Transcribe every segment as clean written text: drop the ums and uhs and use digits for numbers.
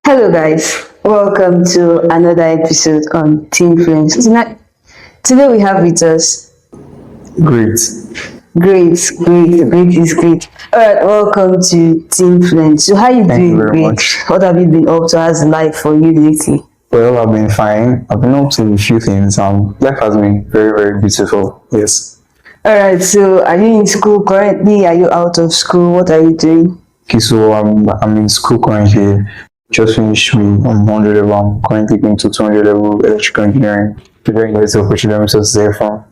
Hello, guys. Welcome to another episode on Teenfluence. Today we have with us Great. great is great. All right, welcome to Teenfluence. So, how you Thank doing? you very Great. much. What have you been up to? How's life for you lately? Well, I've been fine. I've been up to a few things. Life has been very, very beautiful. Yes. All right. So, are you in school currently? Are you out of school? What are you doing? Okay, so I'm in school currently. Just finished with 100 level. I'm currently going to 200 level electrical engineering. Preparing myself for children resources from.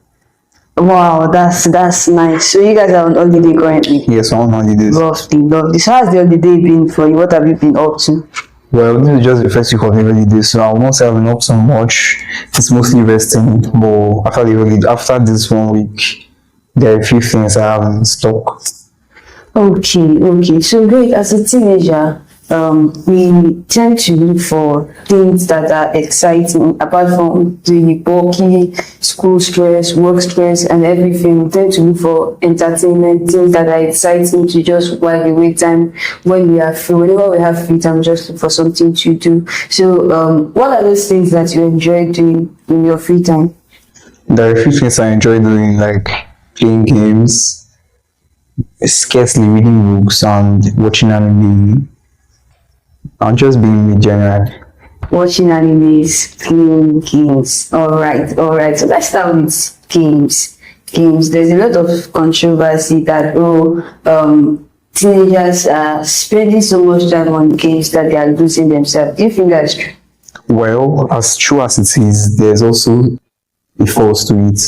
Wow, that's nice. So, you guys are on holiday currently. Yes, I'm on holidays. Lovely. So, how's the holiday been for you? What have you been up to? Well, this is just the first week of the holidays, so I will not say I've been up so much. It's mostly resting. But after this 1 week, there are a few things I have in stock. Okay. So great. As a teenager, we tend to look for things that are exciting apart from the bulky school stress, work stress, and everything. We tend to look for entertainment, things that are exciting to just while we wait time when we are free. Whenever we have free time, just look for something to do. So, what are those things that you enjoy doing in your free time? There are a few things I enjoy doing, like playing games, scarcely reading books, and watching anime, and just being in general. Watching animes, playing games. All right. So let's start with games. There's a lot of controversy that teenagers are spending so much time on games that they are losing themselves. Do you think that's true? Well, as true as it is, there's also a force to it.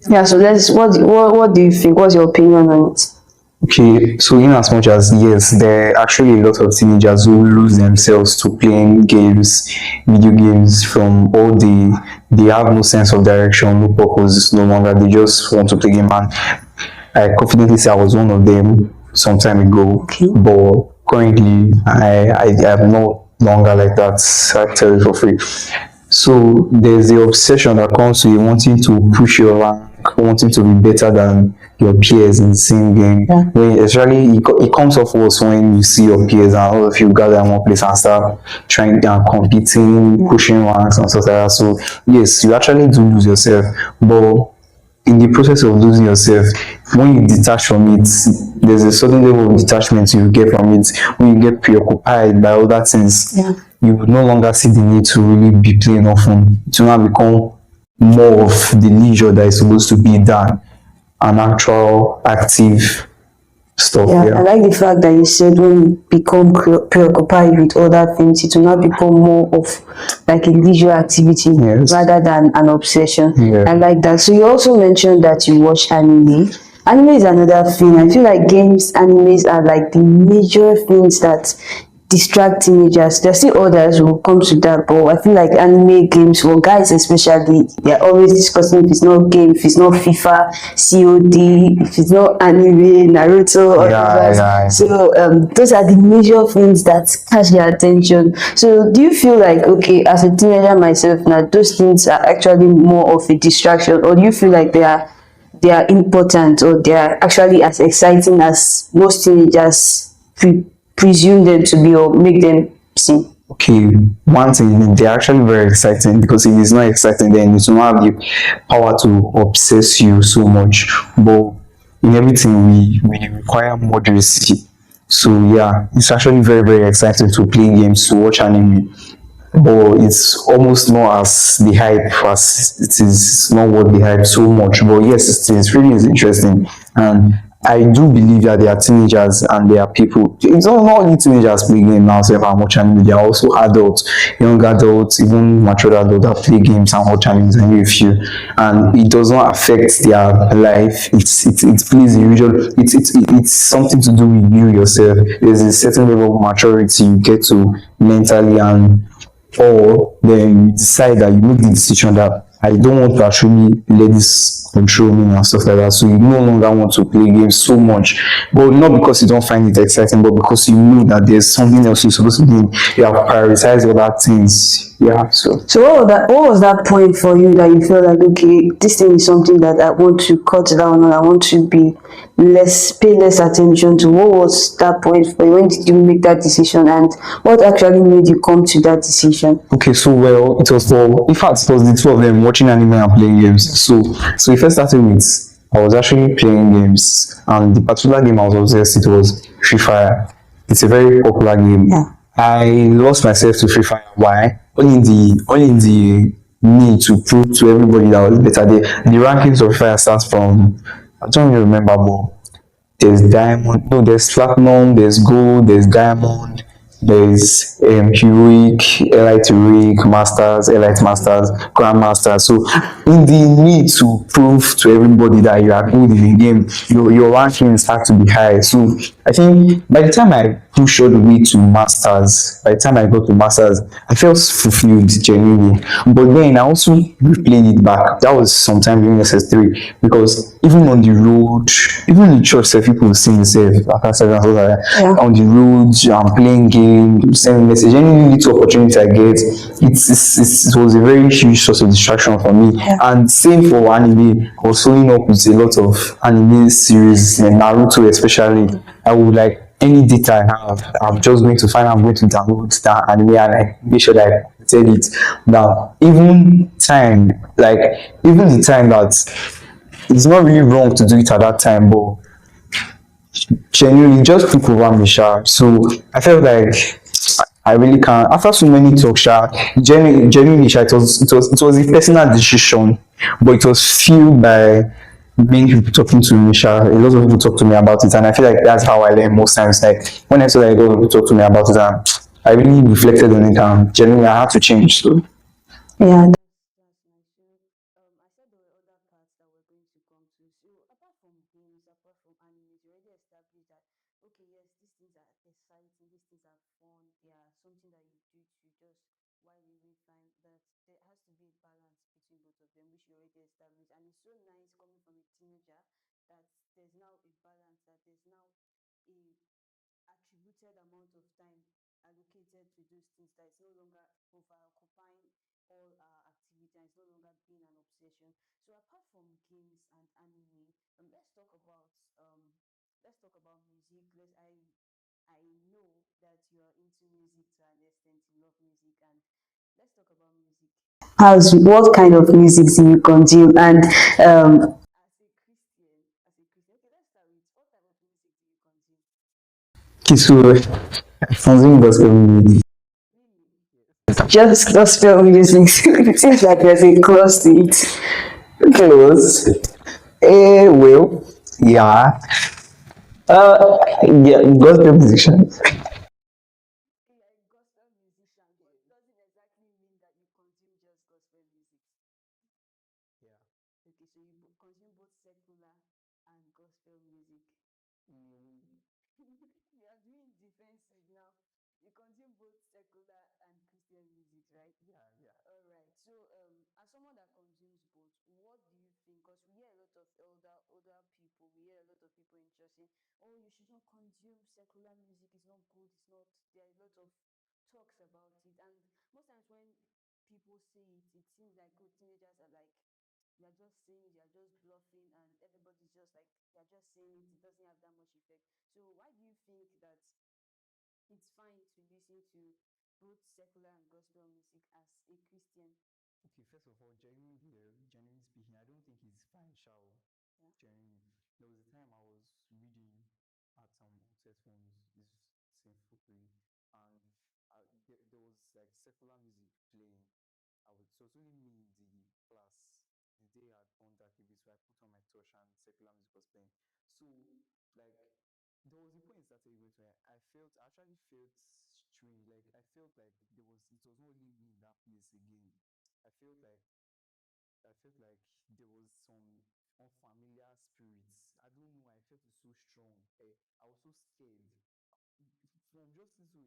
Yeah. So what do you think? What's your opinion on it? Okay, so in as much as yes, there are actually a lot of teenagers who lose themselves to playing games, video games from all they have no sense of direction, no purpose no longer. They just want to play game, and I confidently say I was one of them some time ago. Okay. But currently I am no longer like that. I tell you for free. So there's the obsession that comes to you wanting to push your rank, wanting to be better than your peers in the same game. Yeah. When especially it comes off worse when you see your peers and all of you gather in one place and start trying and competing, pushing ranks and stuff like that. So yes, you actually do lose yourself, but in the process of losing yourself, when you detach from it, there's a certain level of detachment you get from it. When you get preoccupied by other things, Yeah. you would no longer see the need to really be playing often. It will now become more of the leisure that is supposed to be done, an actual active stuff. Yeah, I Yeah. like the fact that you said when you become preoccupied with other things, it will not become more of like a leisure activity Yes. rather than an obsession. Yeah. I like that. So you also mentioned that you watch anime. Anime is another thing. I feel like games, animes are like the major things that distract teenagers. There's still others who will come to that, but I feel like anime games for guys especially, they're always discussing if it's not game, if it's not FIFA, COD, if it's not anime, Naruto, or Yeah. so those are the major things that catch their attention. So do you feel like, okay, as a teenager myself now, those things are actually more of a distraction, or do you feel like they are important, or they are actually as exciting as most teenagers presume them to be or make them seem? Okay, one thing, they're actually very exciting, because if it's not exciting, then it will not have the power to obsess you so much. But in everything, we require moderacy. So yeah, it's actually very, very exciting to play games, to watch anime. But it's almost not as the hype as it is, not worth the hype so much. But yes, it really is interesting. And I do believe that there are teenagers and there are people. It's not only teenagers play games now, so how much anime. There are also adults, young adults, even mature adults that play games and watch animes and a few. And it does not affect their life. It plays a usual. It's something to do with you yourself. There's a certain level of maturity you get to mentally, and or then you decide that you make the decision that I don't want to actually let this control me and stuff like that. So you no longer want to play games so much, but not because you don't find it exciting, but because you know that there's something else you're supposed to do. You have prioritized other things. Yeah. So So what was that point for you that you felt like, okay, this thing is something that I want to cut down on, I want to be pay less attention to. What was that point for you? When did you make that decision, and what actually made you come to that decision? okay, so well, it was for in fact it was the two of them watching anime and playing games. So we first started with I was actually playing games, and the particular game I was obsessed it was Free Fire. It's a very popular game. Yeah. I lost myself to Free Fire. Why? Only in the need to prove to everybody that I was better. The rankings of Free Fire starts from I don't really remember, but there's diamond, no, there's platinum, there's gold, there's diamond, there's heroic, elite heroic, masters, elite masters, grandmasters. So in the need to prove to everybody that you are good in the game, your rankings have to be high. So I think by the time I pushed all the way to masters, by the time I got to masters, I felt fulfilled genuinely. But then I also replayed it back. That was sometime during SS3 because even on the road, even in church, people will sing safe after seven and like that. Yeah. On the road, I'm playing game, sending message. Any little opportunity I get, it was a very huge source of distraction for me. Yeah. And same for anime. I was following up with a lot of anime series, and Naruto especially. I would like any data I have, I'm just going to find I'm going to download that anime and like make sure that I tell it. Now, even the time that it's not really wrong to do it at that time, but genuinely just took over me, sha. So I felt like I really can't. After so many talks, sha, genuinely, sha, it was a personal decision, but it was fueled by many people talking to me, sha. A lot of people talk to me about it, and I feel like that's how I learn most times. Like when I saw that a lot of people talk to me about it, and I really reflected on it, and genuinely I had to change. So Yeah. How's what kind of music do you consume? And um, okay, so something gospel music. just gospel music. It seems like there's a clause to it. Close. Well, yeah. Yeah, gospel musicians. Okay, first of all, genuinely speaking, I don't think it's fine, shall genuinely. There was a time I was reading at Teenfluence is Teenfluence, and there was like secular music playing. So it's only me in the class. The day had gone dark a bit, so I put on my torch and secular music was playing. So like there was a point it started going to I actually felt strange. Like I felt like it was not only me in that place again. I felt like I felt like there was some unfamiliar spirits. I don't know. I felt it so strong. I was so scared. From just little,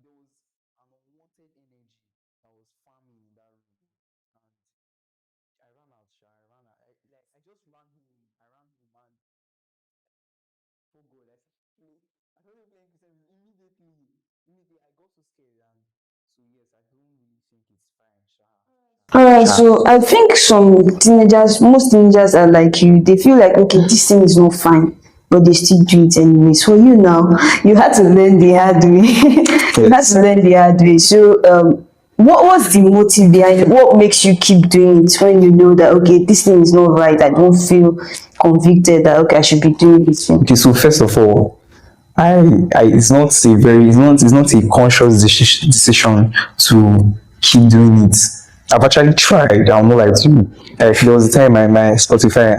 there was an unwanted energy that was farming in that room, and I ran out. Sha, I ran out. I just ran home. I ran home and for God, I started playing Christian music immediately. Immediately, I got so scared, and so yes, I don't really think it's fine, Alright, so I think most teenagers are like you. They feel like, okay, this thing is not fine, but they still do it anyways. For you now, you had to learn the hard way. You had to learn the hard way. So, what's the motive behind it? What makes you keep doing it when you know that, okay, this thing is not right? I don't feel convicted that, okay, I should be doing this thing. Okay, so first of all, it's not a very, it's not a conscious decision to keep doing it. I've actually tried. I'm not like you. Like there was a time my Spotify,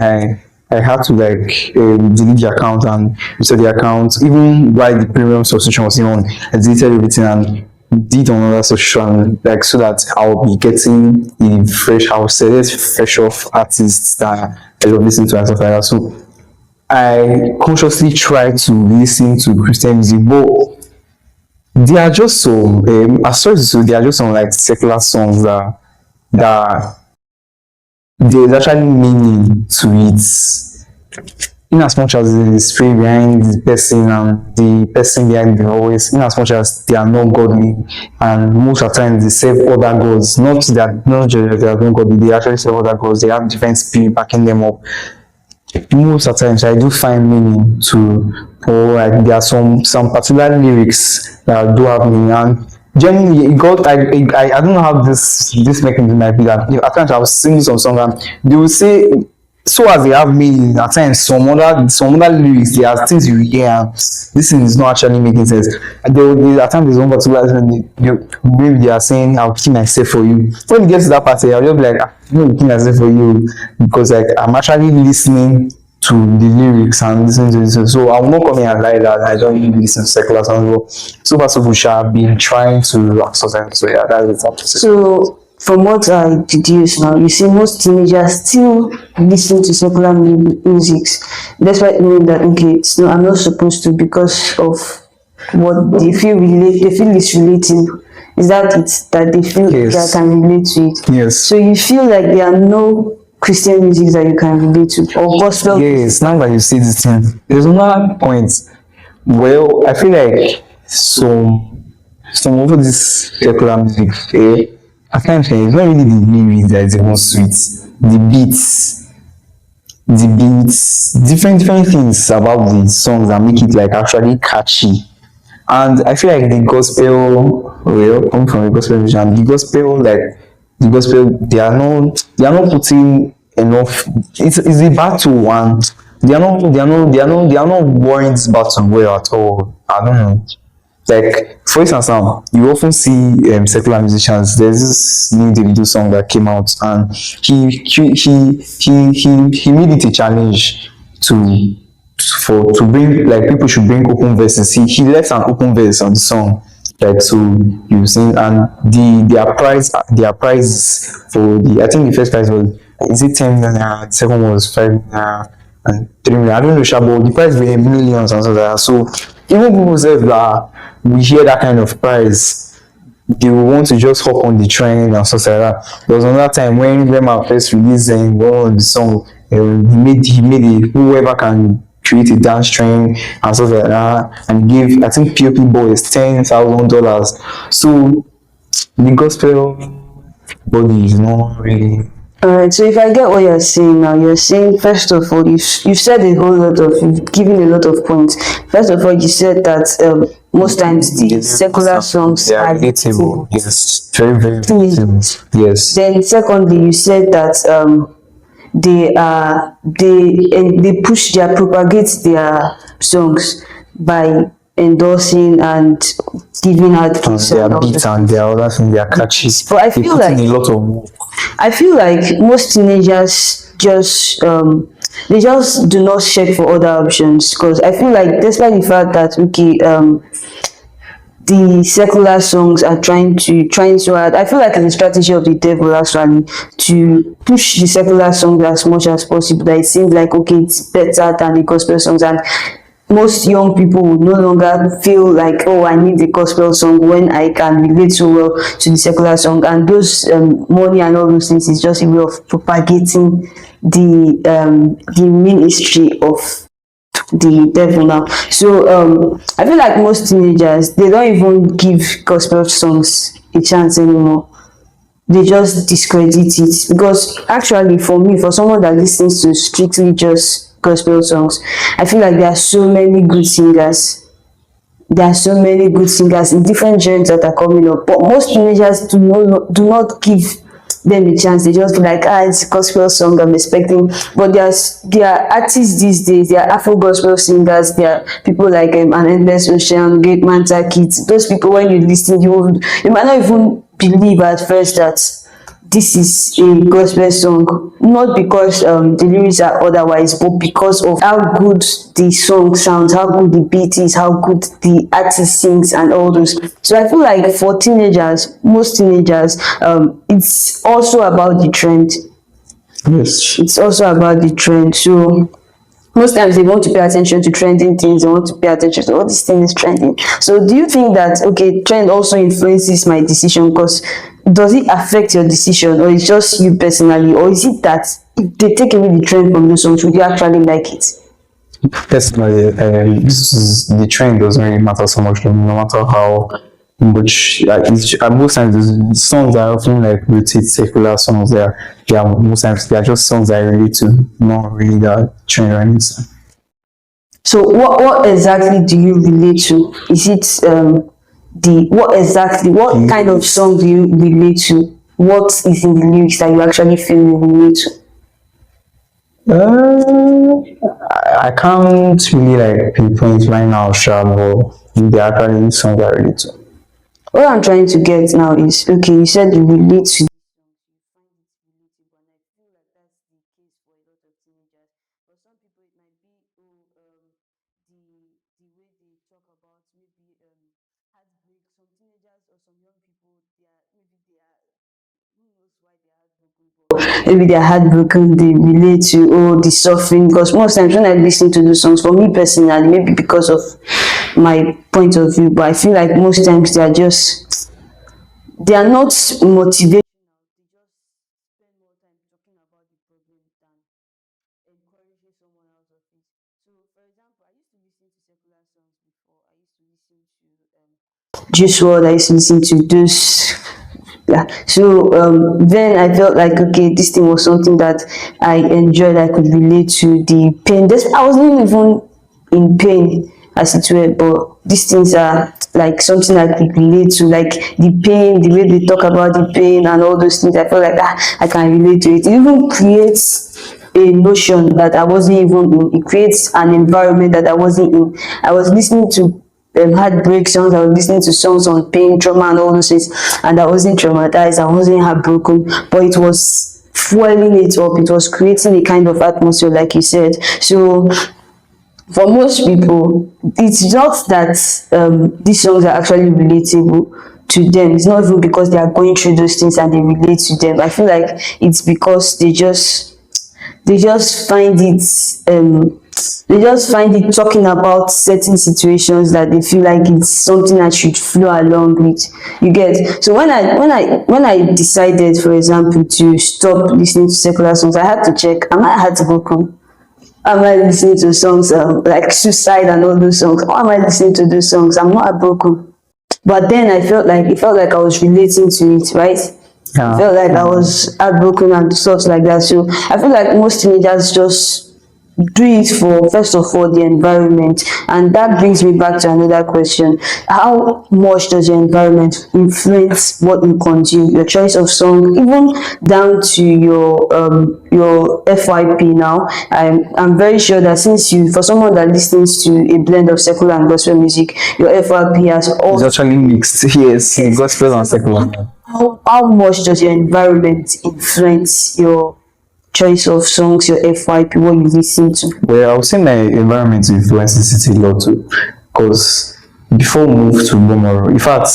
I had to like delete the account and restore the account. Even while the premium subscription was on, I deleted everything and did another subscription, like so that I'll be getting a fresh, I'll select fresh off artists that I love listening to and stuff like that. So I consciously try to listen to Christian music, but they are just some, as far as they are just some like secular songs that there's actually meaning to it. In as much as the spirit behind the person and the person behind the voice, in as much as they are not godly, and most of the time they serve other gods, not just that they are not godly, they actually serve other gods, they have different spirit backing them up. Most of the times I do find meaning to, or like there are some particular lyrics that do have meaning, and generally God, I don't know how this mechanism might be that at times I was singing some song and they will say, so as they have meaning, at times some other lyrics, there are things you hear and this thing is not actually making sense. And at times there's one particular maybe they are saying I'll kill myself for you. When it gets to that part, I'll just be like, I'm not kill myself for you, because like I'm actually listening to the lyrics and listening to this. So I will not come here and lie that I don't really listen to secular songs. So far so good, I've been trying to access them. So yeah, that's it. So, from what I deduce now, you see most teenagers still listen to secular music, despite knowing that, okay, no, I'm not supposed to because of what they feel it's relating. Is that it? That they feel Yes. they can relate to it. Yes. So you feel like there are no Christian music that you can relate to, or gospel. Yes, now that you say this thing, there's another point. Well, I feel like some of this secular music, at times it's not really the lyrics that is the most sweet. The beats, different things about the songs that make it like actually catchy. And I feel like the gospel, well, coming from the gospel musician, the gospel, they are not putting enough. It's a battle, and they are not warring this battle well at all. I don't know. Like for instance, now you often see secular musicians. There's this new Davido song that came out, and he made it a challenge to to bring, like, people should bring open verses. He left an open verse on the song, like, so you sing, and their price for the, I think the first prize was, is it 10 million, the second one was 5 million, and 3 million. I don't know, sure, but the price were millions and so that. So even people say that we hear that kind of price, they will want to just hop on the trend and stuff like that. There was another time when Rema first released one of the song, he made it, whoever can create a dance trend and stuff like that, and give, I think, POP boys $10,000. So the gospel body is not really. Alright, so if I get what you're saying now, you're saying, first of all, you've said you've given a lot of points. First of all, you said that most times the secular songs They are relatable. Yes, very, very relatable. Yes. Then secondly, you said that they propagate their songs by endorsing and giving out Their beats and their other things, they are catchy. But I They feel put like in a lot of work. I feel like most teenagers just they just do not check for other options, because I feel like, despite the fact that, okay, the secular songs are trying so hard, I feel like it's a strategy of the devil actually to push the secular songs as much as possible, that it seems like, okay, it's better than the gospel songs. And most young people would no longer feel like, oh, I need a gospel song when I can relate so well to the secular song, and those money and all those things is just a way of propagating the ministry of the devil now. So I feel like most teenagers, they don't even give gospel songs a chance anymore. They just discredit it, because actually for me, for someone that listens to strictly just gospel songs, I feel like there are so many good singers. There are so many good singers in different genres that are coming up, but most teenagers do not give them a chance. They just be like, it's a gospel song, I'm expecting. But there are artists these days, there are Afro gospel singers, there are people like An Endless Ocean, Great Manta Kids. Those people, when you listen, you might not even believe at first that this is a gospel song, not because the lyrics are otherwise, but because of how good the song sounds, how good the beat is, how good the artist sings, and all those. So I feel like for teenagers, most teenagers, it's also about the trend. Yes. It's also about the trend. So most times they want to pay attention to trending things, they want to pay attention to all these things trending. So do you think that, okay, trend also influences my decision? Because does it affect your decision, or it's just you personally, or is it that if they take away the trend from those songs, would you actually like it? Personally, the trend doesn't really matter so much, no matter how much. Most times, the songs are often like rotate secular songs. They are most times they are just songs I relate to, not really the trend or anything. So what exactly do you relate to? Is it the what kind of song do you relate to? What is in the lyrics that you actually feel you relate to? I can't really like pinpoint right now, sure, but they are actually songs I relate to. What I'm trying to get now is, okay, you said you relate to maybe they're heartbroken, they relate to, oh, the suffering. Because most times when I listen to those songs, for me personally, maybe because of my point of view, but I feel like most times they are not motivated. Juice WRLD, I used to listen to those. Yeah. So then I felt like, okay, this thing was something that I enjoyed. I could relate to the pain. I wasn't even in pain as it were, but these things are like something I could relate to, like the pain, the way they talk about the pain and all those things. I felt like I can relate to it. It even creates a notion that I wasn't even in. It creates an environment that I wasn't in. I was listening to heartbreak songs, I was listening to songs on pain, trauma, and all those things, and I wasn't traumatized, I wasn't heartbroken, but it was fueling it up, it was creating a kind of atmosphere, like you said. So for most people, it's not that these songs are actually relatable to them. It's not even because they are going through those things and they relate to them. I feel like it's because they just find it talking about certain situations that they feel like it's something that should flow along with. You get? So when I decided, for example, to stop listening to secular songs, I had to check, am I heartbroken? Am I listening to songs like suicide and all those songs? Why am I listening to those songs? I'm not heartbroken. But then it felt like I was relating to it, right? I Yeah. felt like I was heartbroken and stuff like that. So I feel like most teenagers just do it for, first of all, the environment. And that brings me back to another question. How much does your environment influence what you consume, your choice of song, even down to your FYP now? I'm very sure that since for someone that listens to a blend of secular and gospel music, your FYP has It's also. actually mixed. Yes, gospel and secular. How much does your environment influence your choice of songs, your FYP, what you listen to? Well, I would say my environment influences it a lot too. Because before we moved to Bomoro, in fact,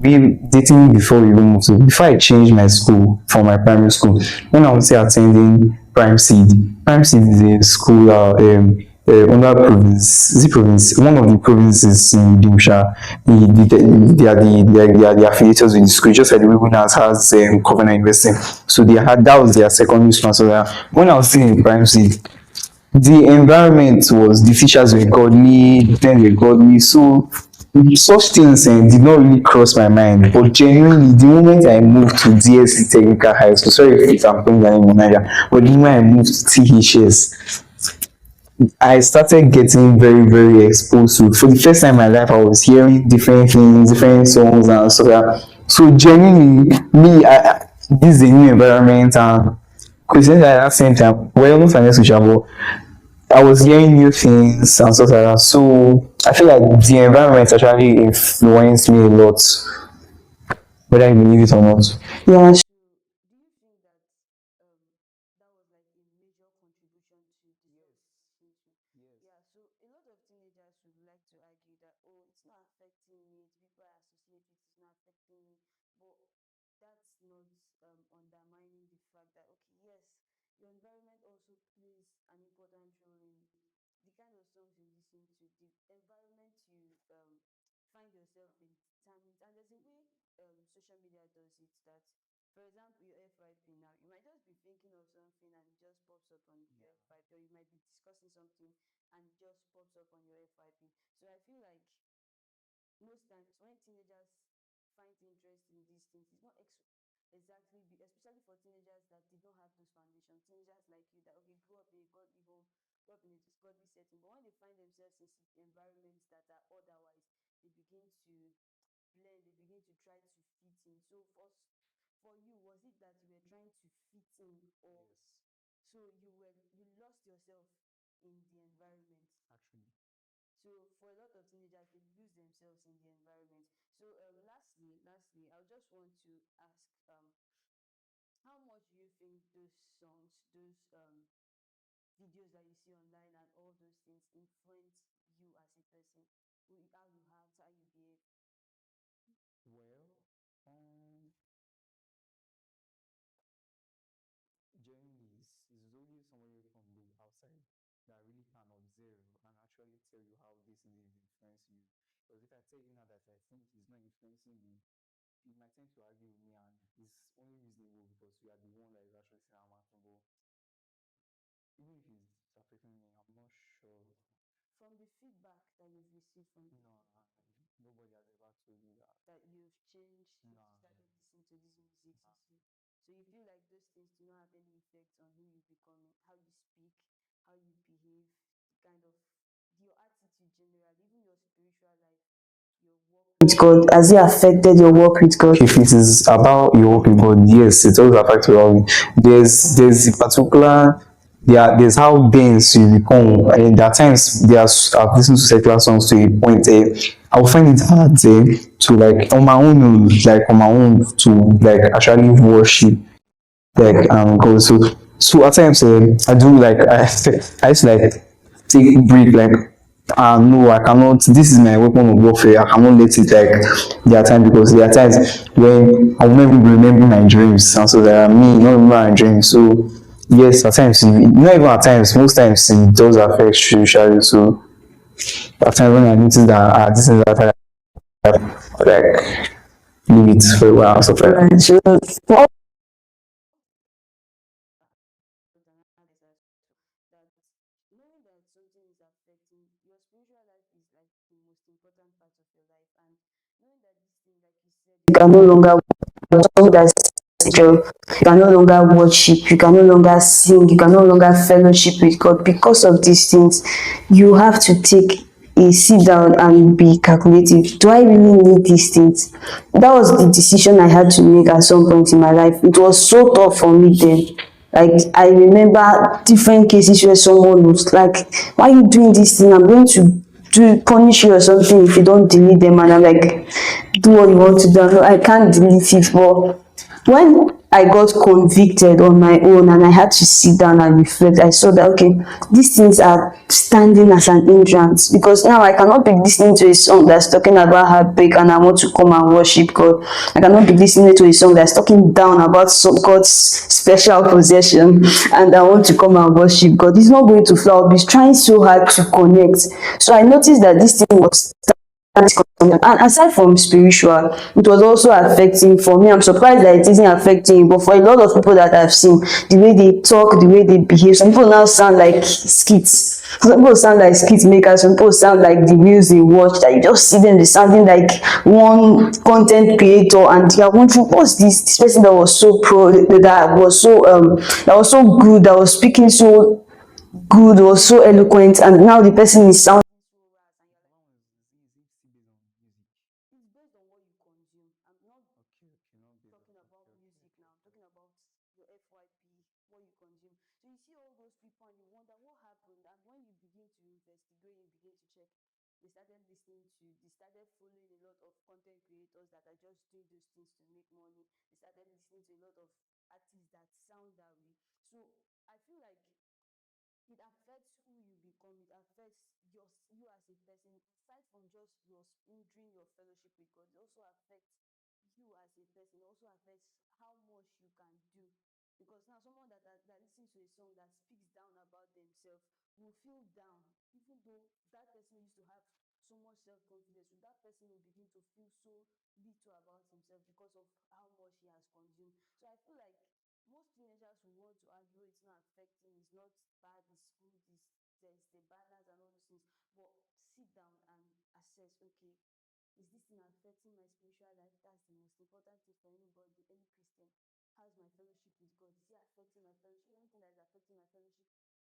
we dating before we even moved to, before I changed my school from my primary school, when I was still attending Prime Seed is a school another province, is it province? One of the provinces in Dimsha, they are the affiliates with the school, just like the Webinars has Covenant University. So they had that was their secondary school. So that when I was still in primary, the environment was the teachers were godly, then were godly. So such things did not really cross my mind. But genuinely, the moment I moved to DSC Technical High School, sorry if I'm putting that in Nigeria, but the moment I moved to THS, I started getting very, very exposed to. For the first time in my life, I was hearing different things, different songs, and so that. So genuinely, this is a new environment, and Christians at that same time, well, not financial trouble. I was hearing new things and stuff like that. So I feel like the environment actually influenced me a lot, whether you believe it or not. Yeah. Yeah, so a lot of teenagers would like to argue that, oh, it's not affecting me, the people I associate with, it's not affecting me. But that's not undermining the fact that, okay, yes, your environment also plays an important role in the kind of songs you listen to, the environment you find yourself in determines. And there's a way social media does it that, for example, your FYP now, you might just be thinking of something and it just pops up on your FYP, or you might be discussing something and it just pops up on your FYP. So I feel like most times when teenagers find interest in these things, it's not exactly especially for teenagers that did not have those foundations, teenagers like you that okay grew up in a godly home, grew up in a godly setting, but when they find themselves in environments that are otherwise, they begin to blend, they begin to try to fit in. So for you, was it that you were trying to fit in, or so you lost yourself in the environment? So for a lot of teenagers, they lose themselves in the environment. So lastly, I just want to ask, how much do you think those songs, those videos that you see online, and all those things influence you as a person, how you act, how you behave? Well, um, generally, it's only somebody from the outside that really can observe and actually tell you how this thing is influencing you. Because if I tell you now that I think it's not influencing me, you might tend to argue with me, and it's only reasonable because you are the one that is actually saying I'm acting. But even if it's affecting me, I'm not sure. From the feedback that you've received from No, nobody has ever told me that. that you've changed, No, you've started listening to these music, so you feel like those things do not have any effect on who you become, how you speak, how you behave, the kind of your attitude generally, even your spiritual life, your work with God. Has it affected your work with God? If it is about your work with God, yes, it always affects your work. There's a particular there's how dense you become. And there are times I've listened to secular songs to a point I will find it hard to like on my own, like on my own to like actually worship like God. So at times I do like I used to like take break like no, I cannot, this is my weapon of warfare, I cannot let it like there are times, because there are times when I will not even remember my dreams, and so there are me not remember my dreams. So yes, at times not even at times, most times it does affect spiritually. So at times when I notice that this is that I like leave it for a while and stuff like that. Right. So for that, knowing that something is affecting your spiritual life is like the most important part of your life, and knowing that this thing, like you said, you can no longer something that's spiritual, you can no longer worship, you can no longer sing, you can no longer fellowship with God because of these things. You have to take a sit down and be calculative. Do I really need these things? That was the decision I had to make at some point in my life. It was so tough for me then. Like I remember different cases where someone was like, why are you doing this thing? I'm going to punish you or something if you don't delete them. And I'm like, do what you want to do. No, I can't delete it. But when I got convicted on my own and I had to sit down and reflect. I saw that okay, these things are standing as an hindrance because now I cannot be listening to a song that's talking about heartbreak and I want to come and worship God. I cannot be listening to a song that's talking down about God's special possession and I want to come and worship God. It's not going to flow. I'll be trying so hard to connect. So I noticed that this thing was, and aside from spiritual, it was also affecting for me. I'm surprised that it isn't affecting, but for a lot of people that I've seen, the way they talk, the way they behave, some people now sound like skits. Some people sound like skit makers, some people sound like the reels they watch, that you just see them, they sounding like one content creator, and you're wondering, what's this person that was so pro, that was so good, that was speaking so good, was so eloquent, and now the person is sounding. It's based on what you consume. I'm not talking about music now. I'm talking about your FYP, what you consume. So you see all those people and you wonder what happened. And when you begin to investigate, you begin to check. They started following a lot of content creators that are just doing those things to make money. They started listening to a lot of artists that sound that way. So I feel like it affects who you become. It affects you as a person. Aside from just your hindering your fellowship with God, it also affects you as a person. It also affects how much you can do. Because now someone that listens to a song that speaks down about themselves will feel down, even though that person used to have so much self-confidence. So that person will begin to feel so little about himself because of how much he has consumed. So I feel like most teenagers will want to argue it's not affecting, it's not bad, it's good, there's the balance and all those things. But sit down and assess, okay, is this thing affecting my spiritual life? That's the most important thing for anybody, any Christian. How's my fellowship with God? Is it affecting my fellowship? Anything that is affecting my fellowship,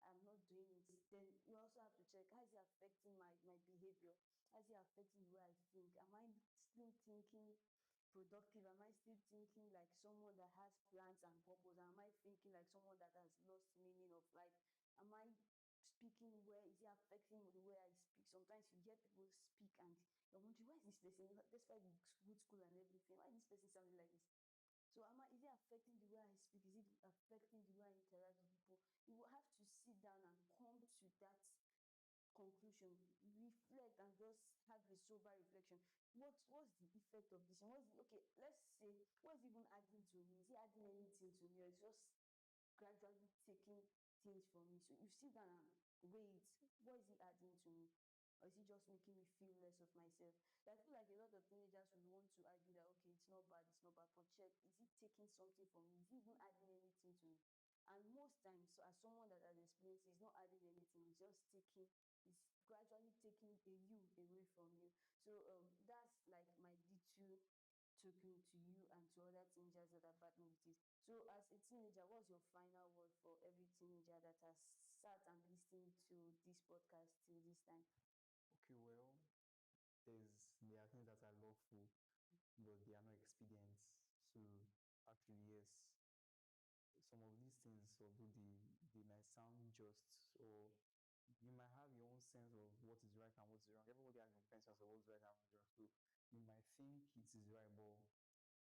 I'm not doing it. Then you also have to check, how is it affecting my behavior? How is it affecting the way I think? Am I still thinking productive? Am I still thinking like someone that has plans and purpose? Am I thinking like someone that has lost meaning of life? Am I speaking where is it affecting the way I speak? Sometimes you hear people speak and you're wondering, why is this person, despite the good school and everything, why is this person sounding like this? So is it affecting the way I speak? Is it affecting the way I interact with people? You will have to sit down and come to that conclusion, reflect and just have a sober reflection. What's the effect of this? And okay, let's say, what's even adding to me? Is it adding anything to me, or it's just gradually taking things from me? So you sit down and weigh it. What is it adding to me? Or is it just making me feel less of myself? So I feel like a lot of teenagers will want to argue that okay, it's not bad, it's not bad. But check, is it taking something from me? Is it even adding anything to me? And most times, so as someone that has experienced, it's not adding anything, it's just taking, it's gradually taking a you away from you. So that's like my D2 token to you and to other teenagers that are battling with it. So as a teenager, what's your final word for every teenager that has sat and listened to this podcast till this time? Okay, well, there are things that are lawful, but they are not expedient. So actually, yes, some of these things, although they might sound just, or you might have your own sense of what is right and what is wrong. Everybody has a different sense of what's right and what's wrong. So you might think it is right, but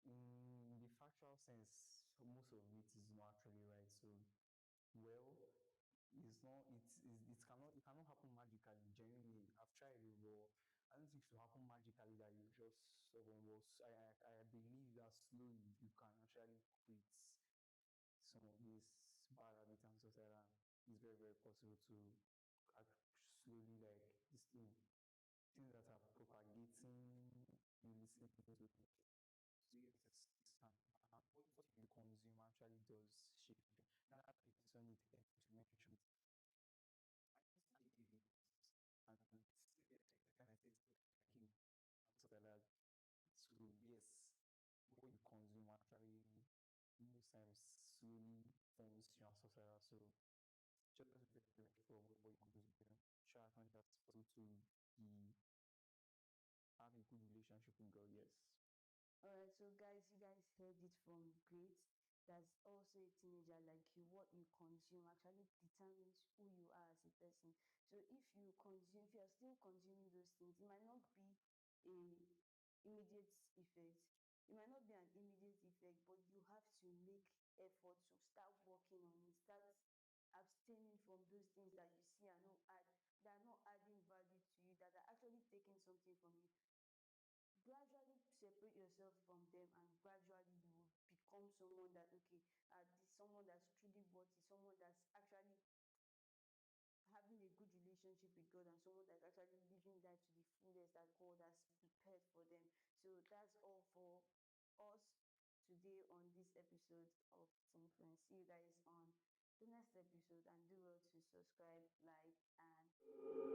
in the factual sense, most of it is not actually right. So, well, it's not. It cannot happen magically. Genuinely, I've tried it, but I don't think it will happen magically that you just I believe that slowly you can actually quit some of these bad habits and stuff like that. It's very very possible to slowly like this things that are propagating you listening to so yes, what you consume actually does shape you. Now that is when you tend to mention it. I think it's really and it's kind of things like you and stuff like that. So yes, what you consume actually most times slowly forms you and stuff like that. So just be very very careful of what you consume. Try as much as possible to be have a good relationship with God. Yes. Alright, so guys, you guys heard it from Great. That's also a teenager like you. What you consume actually determines who you are as a person. So if you are still consuming those things, it might not be a immediate effect. It might not be an immediate effect, but you have to make effort to start working on it, start abstaining from those things that you see are not adding value to you, that are actually taking something from you. Gradually separate yourself from them, and gradually you will become someone that, okay, this someone that's truly worthy, someone that's actually having a good relationship with God, and someone that's actually living life to the fullest that God has prepared for them. So that's all for us today on this episode of Teenfluence. See you guys on the next episode, and do well to subscribe, like, and